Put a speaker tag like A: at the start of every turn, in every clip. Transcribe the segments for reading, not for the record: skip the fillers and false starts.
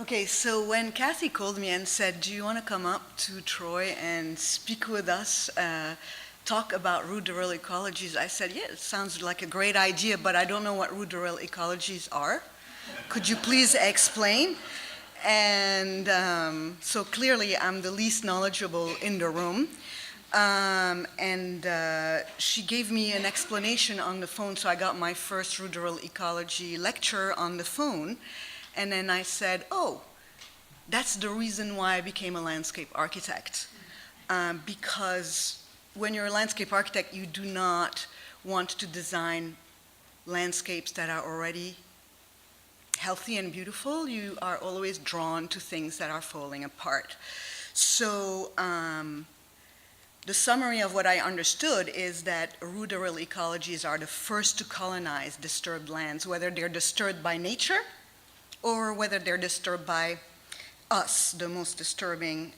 A: Okay, so when Kathy called me and said, do you want to come up to Troy and speak with us, talk about Ruderal ecologies, I said, yeah, it sounds like a great idea, but I don't know what Ruderal ecologies are. Could you please explain? And so clearly I'm the least knowledgeable in the room. She gave me an explanation on the phone, so I got my first Ruderal ecology lecture on the phone. And then I said, oh, that's the reason why I became a landscape architect. Because when you're a landscape architect, you do not want to design landscapes that are already healthy and beautiful. You are always drawn to things that are falling apart. So the summary of what I understood is that ruderal ecologies are the first to colonize disturbed lands, whether they're disturbed by nature or whether they're disturbed by us, the most disturbing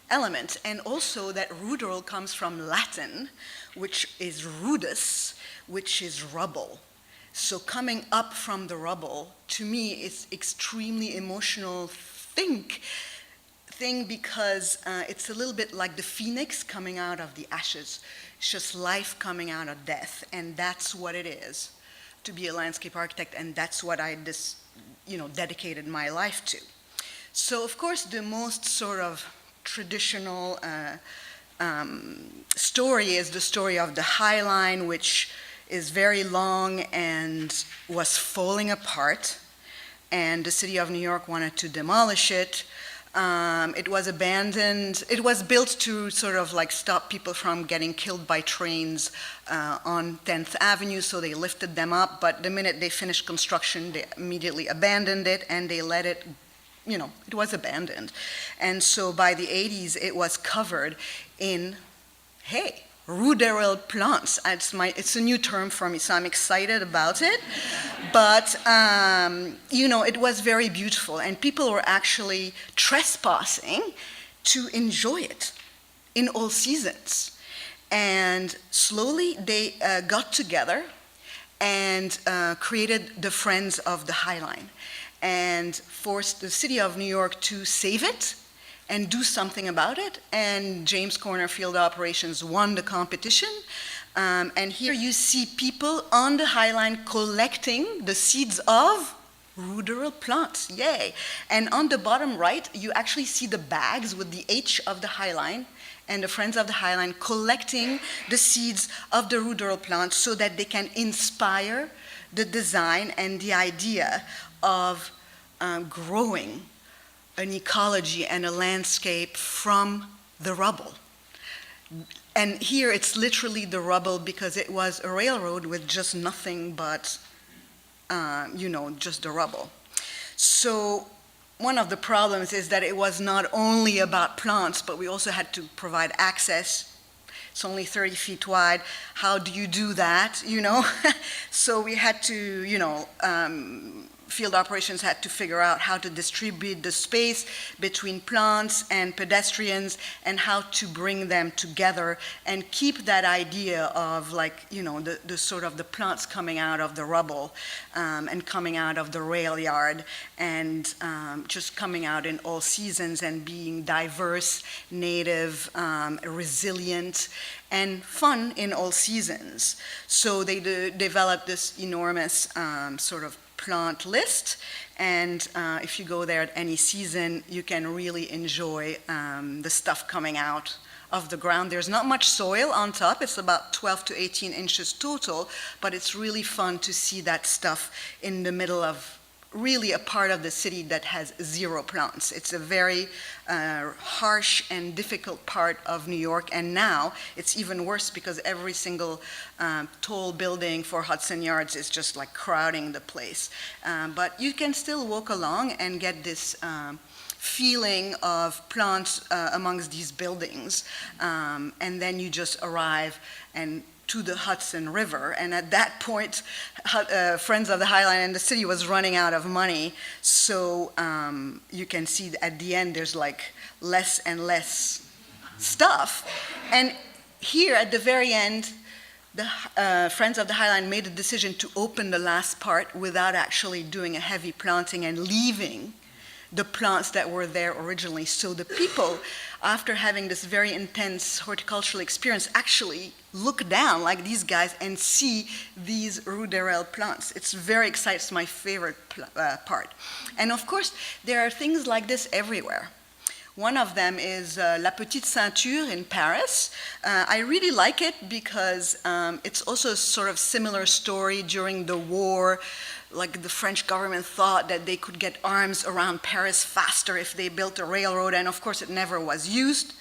A: element. And also that ruderal comes from Latin, which is rudus, which is rubble. So coming up from the rubble, to me, is extremely emotional thing because it's a little bit like the phoenix coming out of the ashes. It's just life coming out of death, and that's what it is to be a landscape architect, and that's what I dedicated my life to. So of course the most sort of traditional story is the story of the High Line, which is very long and was falling apart, and the city of New York wanted to demolish it. It was abandoned. It was built to sort of like stop people from getting killed by trains on 10th Avenue, so they lifted them up, but the minute they finished construction, they immediately abandoned it, and they let it, it was abandoned. And so by the 80s, it was covered in, hey, ruderal plants. It's a new term for me, so I'm excited about it. But, it was very beautiful, and people were actually trespassing to enjoy it in all seasons. And slowly they got together and created the Friends of the High Line and forced the city of New York to save it and do something about it. And James Corner Field Operations won the competition. And here you see people on the High Line collecting the seeds of ruderal plants, yay. And on the bottom right, you actually see the bags with the H of the High Line and the Friends of the High Line collecting the seeds of the ruderal plants so that they can inspire the design and the idea of growing an ecology and a landscape from the rubble. And here it's literally the rubble because it was a railroad with just nothing but, just the rubble. So one of the problems is that it was not only about plants, but we also had to provide access. It's only 30 feet wide. How do you do that, So we had to, field operations had to figure out how to distribute the space between plants and pedestrians and how to bring them together and keep that idea of the sort of the plants coming out of the rubble and coming out of the rail yard and just coming out in all seasons and being diverse, native, resilient, and fun in all seasons. So they developed this enormous sort of plant list, and if you go there at any season, you can really enjoy the stuff coming out of the ground. There's not much soil on top. It's about 12 to 18 inches total, but it's really fun to see that stuff in the middle of really a part of the city that has zero plants. It's a very harsh and difficult part of New York, and now it's even worse because every single tall building for Hudson Yards is just like crowding the place. But you can still walk along and get this feeling of plants amongst these buildings, and then you just arrive and to the Hudson River, and at that point, Friends of the High Line and the city was running out of money, so you can see at the end there's like less and less stuff. And here at the very end, the Friends of the High Line made a decision to open the last part without actually doing a heavy planting and leaving the plants that were there originally. So the people, after having this very intense horticultural experience, actually look down like these guys and see these Ruderal plants. It's very exciting. It's my favorite part. And of course, there are things like this everywhere. One of them is La Petite Ceinture in Paris. I really like it because it's also a sort of similar story during the war. Like the French government thought that they could get arms around Paris faster if they built a railroad, and of course it never was used.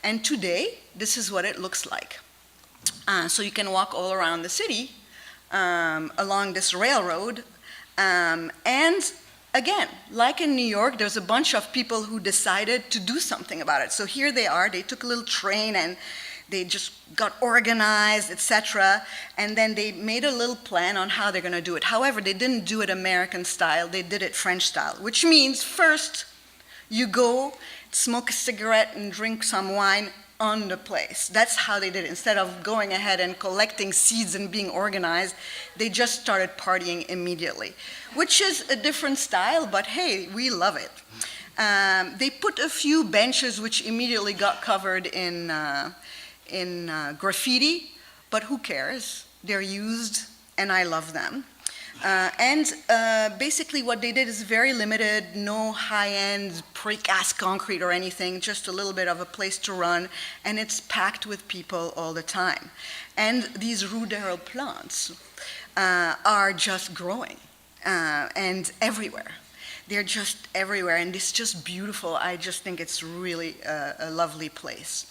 A: And today, this is what it looks like. So you can walk all around the city along this railroad, and again, like in New York, there's a bunch of people who decided to do something about it. So here they are, they took a little train and they just got organized, etc. And then they made a little plan on how they're going to do it. However, they didn't do it American style, they did it French style, which means first you go, smoke a cigarette and drink some wine on the place. That's how they did it. Instead of going ahead and collecting seeds and being organized, they just started partying immediately, which is a different style, but hey, we love it. They put a few benches which immediately got covered in graffiti, but who cares? They're used, and I love them. Basically what they did is very limited, no high-end precast concrete or anything, just a little bit of a place to run, and it's packed with people all the time. And these Ruderal plants are just growing and everywhere. They're just everywhere, and it's just beautiful. I just think it's really a lovely place.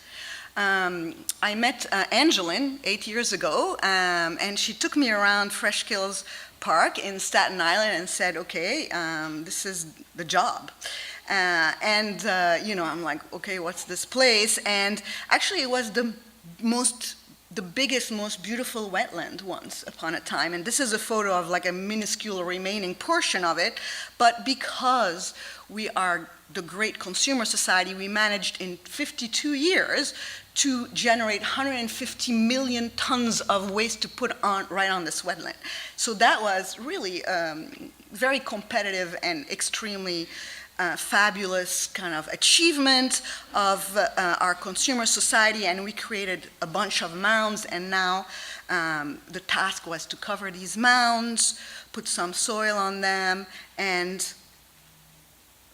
A: I met Angeline 8 years ago, and she took me around Fresh Kills Park in Staten Island and said, okay, this is the job. I'm like, okay, what's this place? And actually it was the biggest, most beautiful wetland once upon a time. And this is a photo of like a minuscule remaining portion of it. But because we are the great consumer society, we managed in 52 years to generate 150 million tons of waste to put on right on this wetland. So that was really very competitive and extremely fabulous kind of achievement of our consumer society, and we created a bunch of mounds, and now the task was to cover these mounds, put some soil on them, and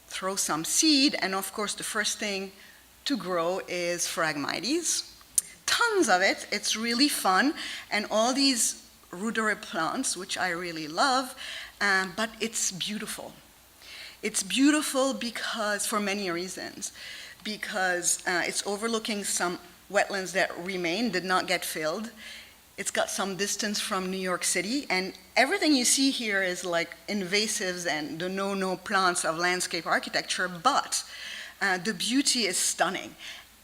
A: throw some seed, and of course the first thing to grow is Phragmites. Tons of it, it's really fun, and all these Ruderal plants, which I really love, but it's beautiful. It's beautiful because, for many reasons, because it's overlooking some wetlands that remain, did not get filled. It's got some distance from New York City, and everything you see here is like invasives and the no-no plants of landscape architecture, but the beauty is stunning.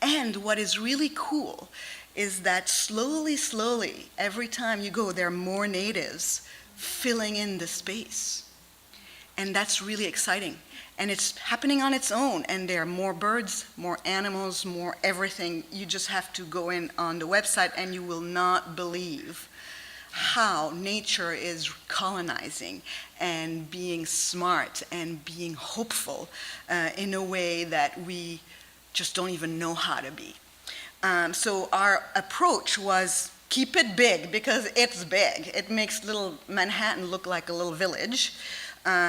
A: And what is really cool is that slowly, every time you go, there are more natives filling in the space. And that's really exciting. And it's happening on its own, and there are more birds, more animals, more everything. You just have to go in on the website and you will not believe how nature is colonizing and being smart and being hopeful in a way that we just don't even know how to be. So our approach was keep it big, because it's big. It makes little Manhattan look like a little village.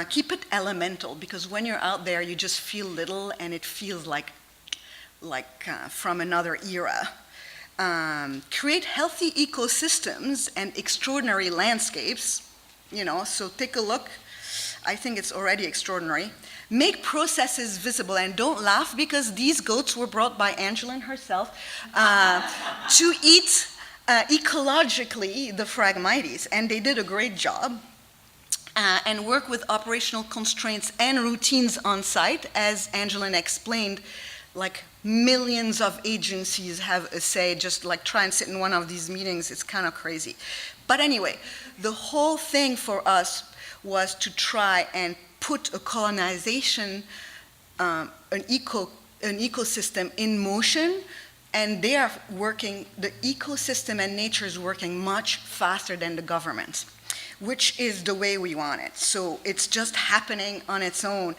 A: Keep it elemental, because when you're out there, you just feel little, and it feels like from another era. Create healthy ecosystems and extraordinary landscapes, so take a look. I think it's already extraordinary. Make processes visible, and don't laugh, because these goats were brought by Angeline herself to eat ecologically the Phragmites, and they did a great job. And work with operational constraints and routines on site. As Angeline explained, like millions of agencies have a say. Just like try and sit in one of these meetings, it's kind of crazy. But anyway, the whole thing for us was to try and put a colonization, an ecosystem in motion, and they are working, the ecosystem and nature is working much faster than the government. which is the way we want it. So it's just happening on its own.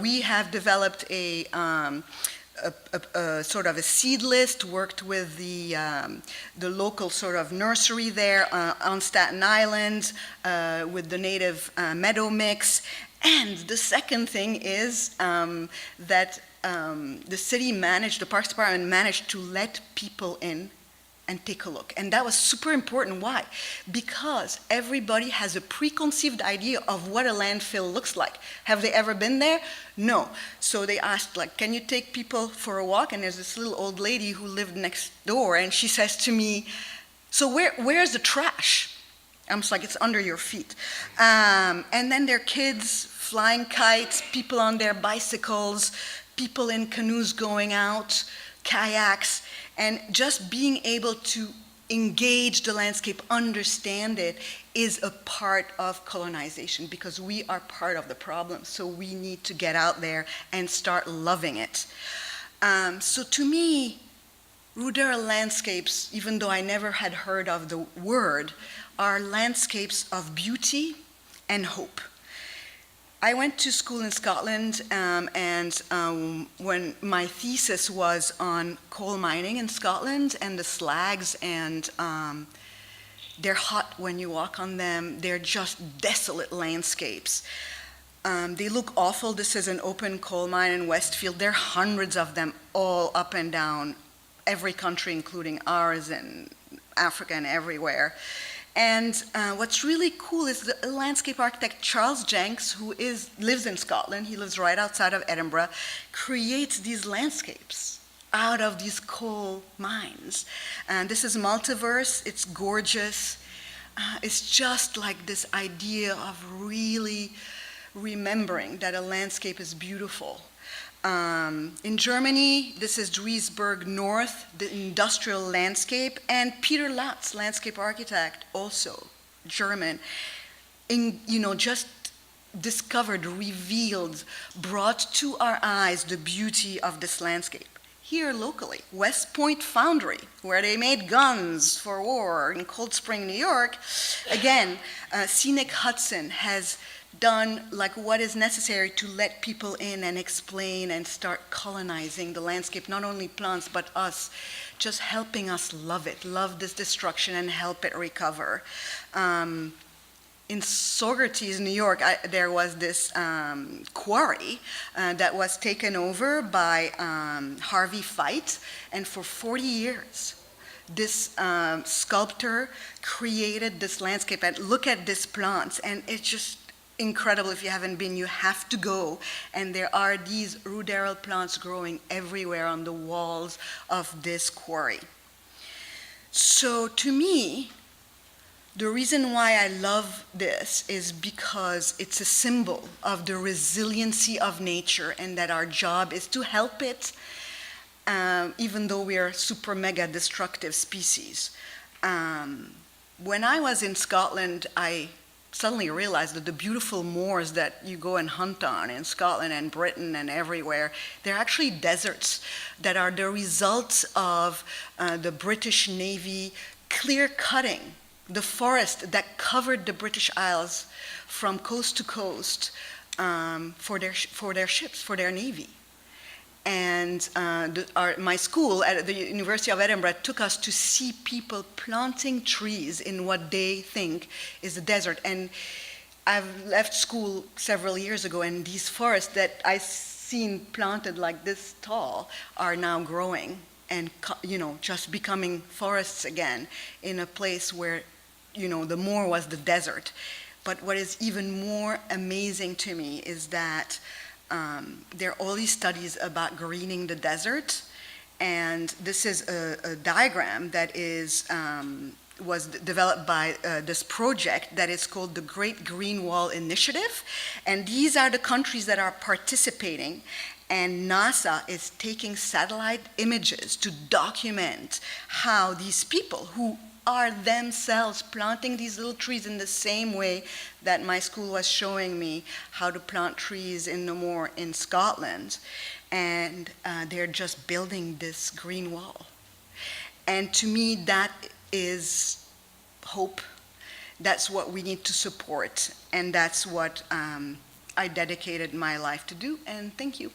A: We have developed a sort of a seed list, worked with the local sort of nursery there on Staten Island with the native meadow mix. And the second thing is that the city managed, the Parks Department managed to let people in and take a look. And that was super important. Why? Because everybody has a preconceived idea of what a landfill looks like. Have they ever been there? No. So they asked, like, can you take people for a walk? And there's this little old lady who lived next door, and she says to me, so where's the trash? I'm just like, it's under your feet. And then there are kids flying kites, people on their bicycles, people in canoes going out, kayaks, and just being able to engage the landscape, understand it, is a part of colonization, because we are part of the problem. So we need to get out there and start loving it. So to me, ruderal landscapes, even though I never had heard of the word, are landscapes of beauty and hope. I went to school in Scotland, and when my thesis was on coal mining in Scotland and the slags, and they're hot when you walk on them. They're just desolate landscapes. They look awful. This is an open coal mine in Westfield. There are hundreds of them all up and down every country, including ours and Africa and everywhere. And what's really cool is the landscape architect Charles Jenks, who lives in Scotland, he lives right outside of Edinburgh, creates these landscapes out of these coal mines. And this is Multiverse. It's gorgeous. It's just like this idea of really remembering that a landscape is beautiful. In Germany, this is Duisburg North, the industrial landscape, and Peter Latz, landscape architect, also German, just discovered, revealed, brought to our eyes the beauty of this landscape. Here locally, West Point Foundry, where they made guns for war in Cold Spring, New York, again, Scenic Hudson has done like what is necessary to let people in and explain and start colonizing the landscape, not only plants but us, just helping us love it, love this destruction and help it recover. In Saugerties, New York, there was this quarry that was taken over by Harvey Feit, and for 40 years this sculptor created this landscape. And look at these plants, and it's just incredible. If you haven't been, you have to go. And there are these ruderal plants growing everywhere on the walls of this quarry. So to me, the reason why I love this is because it's a symbol of the resiliency of nature, and that our job is to help it, even though we are super mega destructive species. When I was in Scotland, I suddenly realized that the beautiful moors that you go and hunt on in Scotland and Britain and everywhere, they're actually deserts that are the results of the British Navy clear-cutting the forest that covered the British Isles from coast to coast for their ships, for their navy. And my school at the University of Edinburgh took us to see people planting trees in what they think is a desert. And I've left school several years ago, and these forests that I've seen planted like this tall are now growing and just becoming forests again in a place where the moor was the desert. But what is even more amazing to me is that there are all these studies about greening the desert, and this is a diagram that was developed by this project that is called the Great Green Wall Initiative, and these are the countries that are participating, and NASA is taking satellite images to document how these people who are themselves planting these little trees in the same way that my school was showing me how to plant trees in the moor in Scotland. And they're just building this green wall. And to me, that is hope. That's what we need to support, and that's what I dedicated my life to do, and thank you.